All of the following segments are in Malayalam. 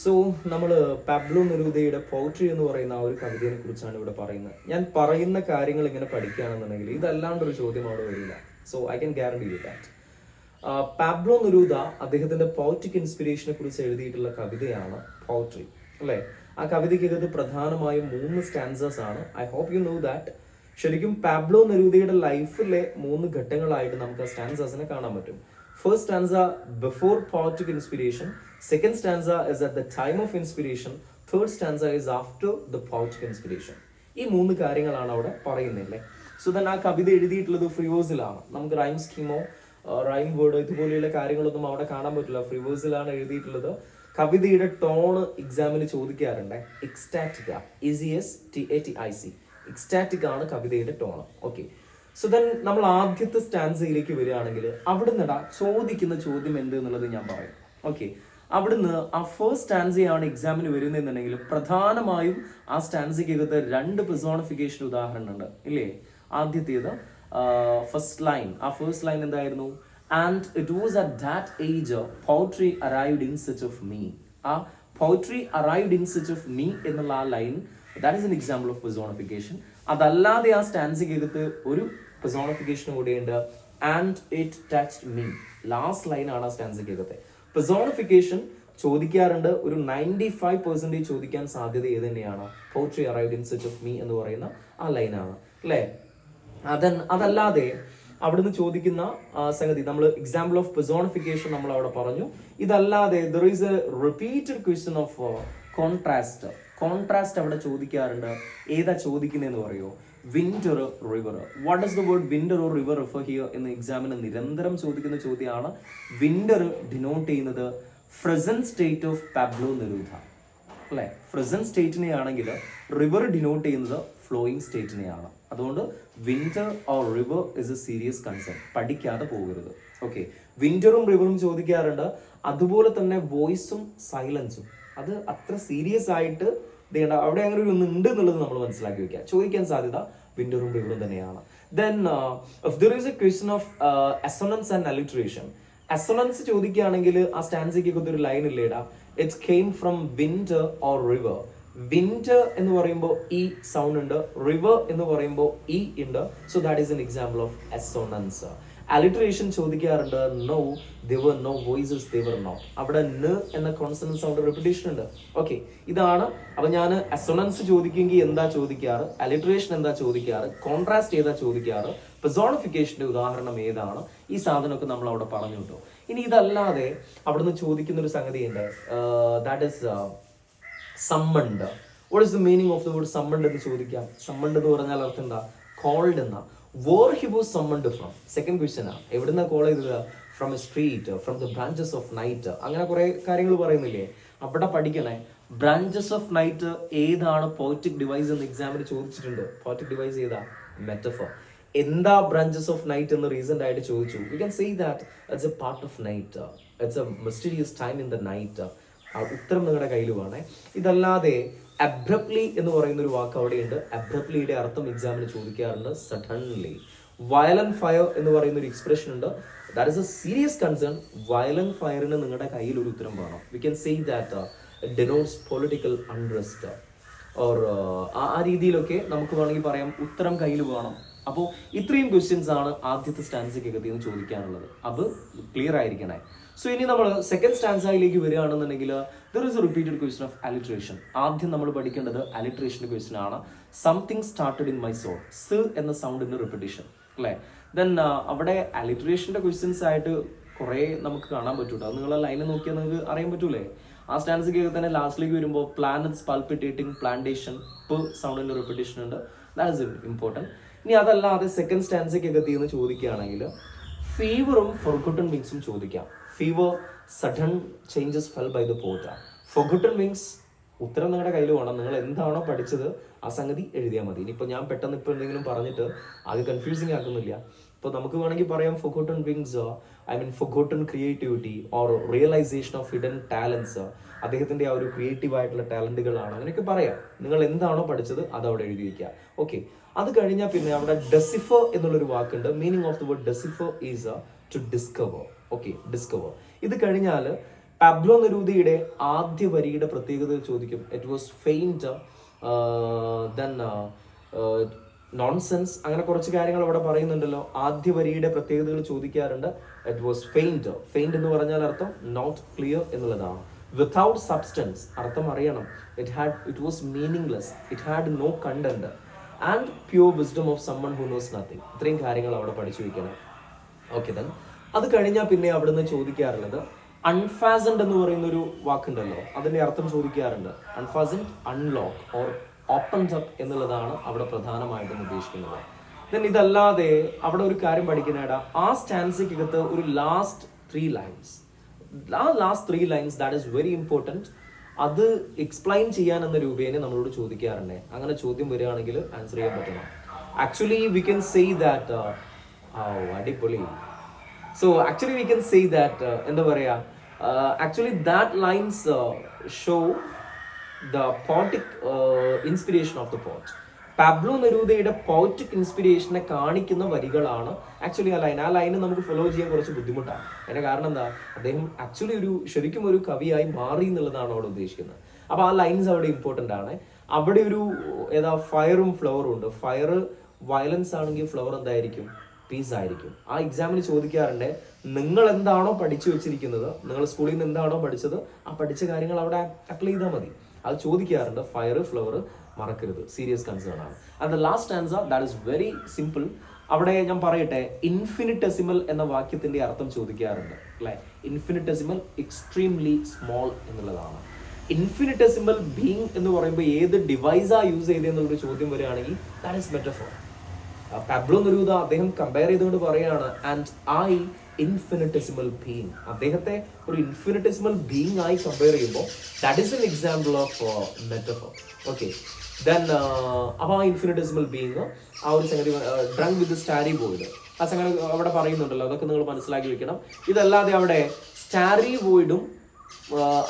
സോ നമ്മൾ പാബ്ലോ നെരൂദയുടെ പോട്രി എന്ന് പറയുന്ന ആ ഒരു കവിതയെ കുറിച്ചാണ് ഇവിടെ പറയുന്നത്. ഞാൻ പറയുന്ന കാര്യങ്ങൾ ഇങ്ങനെ പഠിക്കുകയാണെന്നുണ്ടെങ്കിൽ ഇതല്ലാണ്ടൊരു ചോദ്യം അവിടെ വരില്ല. So I can guarantee you that. Pablo Neruda അദ്ദേഹത്തിന്റെ പോയറ്റിക് ഇൻസ്പിറേഷനെ കുറിച്ച് എഴുതിയിട്ടുള്ള കവിതയാണ് പോട്രി, അല്ലേ? ആ കവിതയ്ക്കകത്ത് പ്രധാനമായും 3 സ്റ്റാൻസേഴ്സ് ആണ്. I hope you know that. ശരിക്കും പാബ്ലോ നെരൂദയുടെ ലൈഫിലെ 3 ഘട്ടങ്ങളായിട്ട് നമുക്ക് ആ സ്റ്റാൻസേഴ്സിനെ കാണാൻ പറ്റും. First stanza before poetic inspiration, second stanza is at the time of inspiration, third stanza is after the poetic inspiration. ഈ 3 കാര്യങ്ങളാണ് അവിടെ പറയുന്നില്ലേ. സോ ദെൻ ആ കവിത എഴുതിയിട്ടുള്ളത് ഫ്രീവേഴ്സിലാണ്. നമുക്ക് റൈം സ്കീമോ റൈം വേർഡോ ഇതുപോലെയുള്ള കാര്യങ്ങളൊന്നും അവിടെ കാണാൻ പറ്റില്ല. ഫ്രീവേഴ്സിലാണ് എഴുതിയിട്ടുള്ളത്. കവിതയുടെ ടോണ് എക്സാമിന് ചോദിക്കാറുണ്ട്. എക്സ്റ്റാറ്റിക്, ECSTATIC, എക്സ്റ്റാറ്റിക് ആണ് കവിതയുടെ ടോണ്. ഓക്കെ, സോ ദെൻ നമ്മൾ ആദ്യത്തെ സ്റ്റാൻസയിലേക്ക് വരികയാണെങ്കിൽ അവിടുന്ന് ചോദിക്കുന്ന ചോദ്യം എന്ത് എന്നുള്ളത് ഞാൻ പറയും. ഓക്കെ, അവിടുന്ന് ആ ഫസ്റ്റ് സ്റ്റാൻസയാണ് എക്സാമിന് വരുന്നതെന്നുണ്ടെങ്കിൽ പ്രധാനമായും ആ സ്റ്റാൻസയ്ക്കകത്ത് 2 പെർസോണിഫിക്കേഷൻ ഉദാഹരണം ഉണ്ട്, ഇല്ലേ? ആദ്യത്തേത് ഫസ്റ്റ് ലൈൻ, ആ ഫസ്റ്റ് ലൈൻ എന്തായിരുന്നു? And it was at that age poetry arrived in search of me. ആ poetry arrived in search of me എന്നുള്ള ആ line, that is an example of personification. അതല്ലാതെ ആ സ്റ്റാൻസയ്ക്കകത്ത് ഒരു പെർസോണിഫിക്കേഷൻ കൂടെയുണ്ട്, and it touched me. Last line ആണ് ആ സ്റ്റാൻസയ്ക്കകത്തെ. പെർസോണിഫിക്കേഷൻ ചോദിക്കാറുണ്ട്. ഒരു 95% ചോദിക്കാൻ സാധ്യത ഏത് തന്നെയാണ്? Pottery arrived in search of me എന്ന് പറയുന്ന ആ ലൈനാണ്, അല്ലേ? അതല്ലാതെ അവിടുന്ന് ചോദിക്കുന്ന സംഗതി നമ്മൾ എക്സാമ്പിൾ ഓഫ് പെർസോണിഫിക്കേഷൻ നമ്മൾ അവിടെ പറഞ്ഞു. ഇതല്ലാതെ there is A repeated question of contrast. Contrast അവിടെ ചോദിക്കാറുണ്ട്. ഏതാ ചോദിക്കുന്നതെന്ന് പറയുമോ? Winter, river. What does the word winter or river refer here എന്ന് എക്സാമിന് നിരന്തരം ചോദിക്കുന്ന ചോദ്യമാണ്. വിൻഡർ ഡിനോട്ട് ചെയ്യുന്നത് present state of Pablo Neruda, അല്ലെ? പ്രസന്റ് സ്റ്റേറ്റിനെ ആണെങ്കിൽ റിവർ ഡിനോട്ട് ചെയ്യുന്നത് ഫ്ലോയിങ് സ്റ്റേറ്റിനെയാണ്. അതുകൊണ്ട് winter or river is a serious concern. പഠിക്കാതെ പോകരുത്. ഓക്കെ, വിൻഡറും റിവറും ചോദിക്കാറുണ്ട്. അതുപോലെ തന്നെ വോയിസും സൈലൻസും, അത് അത്ര സീരിയസ് ആയിട്ട് അവിടെ അങ്ങനെ ഒരു ഉണ്ട് എന്നുള്ളത് നമ്മൾ മനസ്സിലാക്കി വെക്കുക. ചോദിക്കാൻ സാധ്യത വിൻഡറും റിവറും തന്നെയാണ്. Then there is a question of assonance and alliteration. Assonance ചോദിക്കുകയാണെങ്കിൽ ആ സ്റ്റാൻസയ്ക്കൊക്കെ ഒരു ലൈൻ ഇല്ലേടാ, it's came from winter or river. Winter എന്ന് പറയുമ്പോൾ ഈ സൗണ്ട് ഉണ്ട്, റിവർ എന്ന് പറയുമ്പോൾ ഈ ഉണ്ട്. So that is an example of assonance. Alliteration ചോദിക്കാറുണ്ട്. No, there were no voices, they were not. അവിടെ ന എന്ന കോൺസണന്റ് സൗണ്ട് റിപ്പിറ്റേഷൻ ഉണ്ട്. ഓക്കെ, ഇതാണ്. അപ്പൊ ഞാൻ അസോണൻസ് ചോദിക്കുമെങ്കിൽ എന്താ ചോദിക്കാറ്, അലിട്രേഷൻ എന്താ ചോദിക്കാറ്, കോൺട്രാസ്റ്റ് ഏതാ ചോദിക്കാറ്, പെർസോണിഫിക്കേഷന്റെ ഉദാഹരണം ഏതാണ്, ഈ സാധനമൊക്കെ നമ്മൾ അവിടെ പറഞ്ഞു കിട്ടും. ഇനി ഇതല്ലാതെ അവിടുന്ന് ചോദിക്കുന്ന ഒരു സംഗതിയുണ്ട്, that is summoned. What is the meaning of the word summoned എന്ന് ചോദിക്കാം. സമ്മണ്ട് എന്ന് പറഞ്ഞാൽ അർത്ഥം എന്താ? കോൾഡ് എന്ന. Where he was summoned from. Second question ആണ്. എവിടുന്ന കോൾ ചെയ്തത്? From A street, from the branches of night. അങ്ങനെ കുറെ കാര്യങ്ങൾ പറയുന്നില്ലേ? അവിടെ പഠിക്കണേ. ബ്രാഞ്ചസ് ഓഫ് നൈറ്റ് ഏതാണ് പോയറ്റിക് ഡിവൈസ് എന്ന് എക്സാമിന് ചോദിച്ചിട്ടുണ്ട്. പോയറ്റിക് ഡിവൈസ് ഏതാ? മെറ്റഫോർ. എന്താ ബ്രാഞ്ചസ് ഓഫ് നൈറ്റ് എന്ന് റീസെന്റ് ആയിട്ട് ചോദിച്ചു. V can say that it's A part of night, it's A mysterious time in the night. ആ ഉത്തരം നിങ്ങളുടെ കയ്യിൽ വേണേ. ഇതല്ലാതെ അബ്രപ്റ്റ്ലി എന്ന് പറയുന്ന ഒരു വാക്ക് അവിടെയുണ്ട്. അബ്രപ്റ്റ്ലിയുടെ അർത്ഥം എക്സാമിന് ചോദിക്കാറുണ്ട്. സഡൻലി. വയലന്റ് ഫയർ എന്ന് പറയുന്ന ഒരു എക്സ്പ്രഷൻ ഉണ്ട്. That is a serious concern. Violent ഫയറിന് നിങ്ങളുടെ കയ്യിൽ ഒരു ഉത്തരം വേണം. We can say that it denotes political unrest or ആ രീതിയിലൊക്കെ നമുക്ക് വേണമെങ്കിൽ പറയാം. ഉത്തരം കയ്യിൽ വേണം. അപ്പോൾ ഇത്രയും ക്വസ്റ്റ്യൻസ് ആണ് ആദ്യത്തെ സ്റ്റാൻസയ്ക്കകത്ത് നിന്ന് ചോദിക്കാനുള്ളത്. അത് ക്ലിയർ ആയിരിക്കണേ. സോ ഇനി നമ്മൾ സെക്കൻഡ് സ്റ്റാൻസയിലേക്ക് വരികയാണെന്നുണ്ടെങ്കിൽ there is a repeated question of alliteration. ആദ്യം നമ്മൾ പഠിക്കേണ്ടത് അലിട്രേഷൻ്റെ ക്വസ്റ്റ്യൻ ആണ്. Something started in my soul. സ് എന്ന സൗണ്ടിന്റെ റിപ്പീറ്റേഷൻ, അല്ലേ? ദെൻ അവിടെ അലിട്രേഷന്റെ ക്വസ്റ്റ്യൻസ് ആയിട്ട് കുറേ നമുക്ക് കാണാൻ പറ്റൂട്ടോ. അത് നിങ്ങൾ ലൈന് നോക്കിയാൽ നിങ്ങൾക്ക് അറിയാൻ പറ്റൂലേ? ആ സ്റ്റാൻസയ്ക്ക് തന്നെ ലാസ്റ്റിലേക്ക് വരുമ്പോൾ പ്ലാനറ്റ്സ് പൾപിറ്റേറ്റിംഗ് പ്ലാന്റേഷൻ, സൗണ്ടിന്റെ റിപ്പീറ്റേഷൻ ഉണ്ട്. That is important. ഇനി അതല്ലാതെ സെക്കൻഡ് സ്റ്റാൻസയ്ക്കൊക്കെ തീർന്ന് ചോദിക്കുകയാണെങ്കിൽ ഫീവറും ഫൊർഗോട്ടൺ വിങ്സും ചോദിക്കാം. Fever, sudden changes fell by the port. Forgotten wings ഉത്തരം നിങ്ങളുടെ കയ്യിൽ വേണം. നിങ്ങൾ എന്താണോ പഠിച്ചത് ആ സംഗതി എഴുതിയാൽ മതി. ഇനിയിപ്പോൾ ഞാൻ പെട്ടെന്ന് ഇപ്പോൾ എന്തെങ്കിലും പറഞ്ഞിട്ട് അത് കൺഫ്യൂസിങ് ആക്കുന്നില്ല. ഇപ്പോൾ നമുക്ക് വേണമെങ്കിൽ പറയാം forgotten wings, I mean forgotten creativity or realization of hidden talents. അദ്ദേഹത്തിന്റെ ആ ഒരു ക്രിയേറ്റീവ് ആയിട്ടുള്ള ടാലന്റുകളാണ്, അങ്ങനെയൊക്കെ പറയാം. നിങ്ങൾ എന്താണോ പഠിച്ചത് അത് അവിടെ എഴുതി വയ്ക്കുക. ഓക്കെ, അത് കഴിഞ്ഞാൽ പിന്നെ അവിടെ ഡെസിഫർ എന്നുള്ളൊരു വാക്കുണ്ട്. Meaning of the word decipher is to discover. Okay, discover. ഇത് കഴിഞ്ഞാൽ പാബ്ലോ നെരൂദയുടെ ആദ്യ വരിയുടെ പ്രത്യേകത ചോദിക്കും. It was faint, then nonsense, അങ്ങനെ കുറച്ച് കാര്യങ്ങൾ അവിടെ പറയുന്നുണ്ടല്ലോ. ആദ്യ വരിയുടെ പ്രത്യേകതകൾ ചോദിക്കാറുണ്ട്. It was faint. ഫെയിൻറ്റ് എന്ന് പറഞ്ഞാൽ അർത്ഥം നോട്ട് ക്ലിയർ എന്നുള്ളതാണ്. വിത്തൗട്ട് സബ്സ്റ്റൻസ്, അർത്ഥം അറിയണം. It was meaningless, it had no content, and pure wisdom of someone who knows nothing. ഇത്രയും കാര്യങ്ങൾ അവിടെ പഠിച്ചു വയ്ക്കണം. ഓക്കെ, ദെൻ അത് കഴിഞ്ഞാൽ പിന്നെ അവിടുന്ന് ചോദിക്കാറുള്ളത് അൺഫാസൻഡ് എന്ന് പറയുന്ന ഒരു വാക്കുണ്ടല്ലോ, അതിന്റെ അർത്ഥം ചോദിക്കാറുണ്ട്. അൺഫാസൻഡ്, അൺലോക്ക് ഓർ ഓപ്പൺസ് അപ്പ് എന്നുള്ളതാണ് അവിടെ പ്രധാനമായിട്ടും ഉദ്ദേശിക്കുന്നത്. ദെൻ ഇതല്ലാതെ അവിടെ ഒരു കാര്യം പഠിക്കാനായിട്ട് ആ സ്റ്റാൻസിക്കകത്ത് ഒരു ലാസ്റ്റ് 3 ലൈൻസ്, ആ last 3 lines that is very important. അത് എക്സ്പ്ലെയിൻ ചെയ്യാൻ എന്ന രൂപേനെ നമ്മളോട് ചോദിക്കാറുണ്ട്. അങ്ങനെ ചോദ്യം വരികയാണെങ്കിൽ ആൻസർ ചെയ്യാൻ പറ്റണം. Actually we can say that അടിപൊളി. So actually we can say that എന്താ പറയാ, actually that lines show the poetic inspiration of the poet. Pablo നെരൂദയുടെ പോയറ്റിക് ഇൻസ്പിരേഷനെ കാണിക്കുന്ന വരികളാണ് ആക്ച്വലി ആ ലൈൻ. ആ ലൈന് നമുക്ക് ഫോളോ ചെയ്യാൻ കുറച്ച് ബുദ്ധിമുട്ടാണ്. അതിന്റെ കാരണം എന്താ, അദ്ദേഹം ആക്ച്വലി ശരിക്കും ഒരു കവിയായി മാറി എന്നുള്ളതാണ് അവിടെ ഉദ്ദേശിക്കുന്നത്. അപ്പൊ ആ ലൈൻസ് അവിടെ ഇമ്പോർട്ടൻ്റ് ആണ്. അവിടെ ഒരു ഫയറും ഫ്ലവറും ഉണ്ട്. ഫയർ വയലൻസ് ആണെങ്കിൽ ഫ്ലവർ എന്തായിരിക്കും, പീസ് ആയിരിക്കും. ആ എക്സാമിന് ചോദിക്കാറുണ്ട്, നിങ്ങൾ എന്താണോ പഠിച്ചു വെച്ചിരിക്കുന്നത്, നിങ്ങൾ സ്കൂളിൽ നിന്ന് എന്താണോ പഠിച്ചത്, ആ പഠിച്ച കാര്യങ്ങൾ അവിടെ അപ്ലൈ ചെയ്താൽ മതി. അത് ചോദിക്കാറുണ്ട്. ഫയർ ഫ്ലവർ മറക്കരുത്, സീരിയസ് കൺസേൺ ആണ്. And the last answer that is very simple. അവിടെ ഞാൻ പറയട്ടെ, ഇൻഫിനിറ്റെസിമൽ എന്ന വാക്യത്തിന്റെ അർത്ഥം ചോദിക്കാറുണ്ട് അല്ലെ. ഇൻഫിനിറ്റെസിമൽ എക്സ്ട്രീംലി സ്മോൾ എന്നുള്ളതാണ്. ഇൻഫിനിറ്റെസിമൽ ബീങ് എന്ന് പറയുമ്പോൾ ഏത് ഡിവൈസാ യൂസ് ചെയ്തെന്നുള്ളൊരു ചോദ്യം വരികയാണെങ്കിൽ that is metaphor. Pablo Neruda അദ്ദേഹം കമ്പയർ ചെയ്തുകൊണ്ട് പറയാണ്, ആൻഡ് ഐ ഇൻഫിനിറ്റെസിമൽ ബീങ്. അദ്ദേഹത്തെ ഒരു ഇൻഫിനിറ്റെസിമൽ ബീങ് ആയി കമ്പയർ ചെയ്യുമ്പോൾ that is an example of metaphor. Okay, then അപ്പോൾ ആ ഇൻഫിനിറ്റെസിമൽ ബീങ്, ആ ഒരു സംഗതി ഡ്രങ്ക് വിത്ത് സ്റ്റാരി വോയിഡ്, ആ സംഗതി അവിടെ പറയുന്നുണ്ടല്ലോ. അതൊക്കെ നിങ്ങൾ മനസ്സിലാക്കി വെക്കണം. ഇതല്ലാതെ അവിടെ സ്റ്റാരി വോയിഡും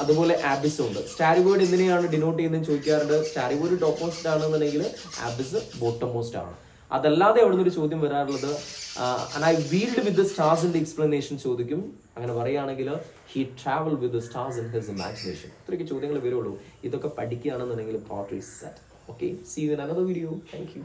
അതുപോലെ ആബിസും ഉണ്ട്. സ്റ്റാരി വോയിഡ് എന്തിനെയാണ് ഡിനോട്ട് ചെയ്യുന്നതെന്ന് ചോദിക്കാറുണ്ട്. സ്റ്റാരി വോയിഡ് ടോപ്പ് മോസ്റ്റ് ആണെന്നുണ്ടെങ്കിൽ ആബിസ് ബോട്ടം മോസ്റ്റ് ആണ്. അതല്ലാതെ അവിടെ നിന്നൊരു ചോദ്യം വരാറുള്ളത് I wheeled with the stars in the explanation ചോദിക്കും. അങ്ങനെ പറയുകയാണെങ്കിൽ he travel with the stars in his imagination. ഇത്രയൊക്കെ ചോദ്യങ്ങൾ വരുള്ളൂ. ഇതൊക്കെ പഠിക്കുകയാണെന്നുണ്ടെങ്കിൽ poetry set. Okay, see you in another video. Thank U.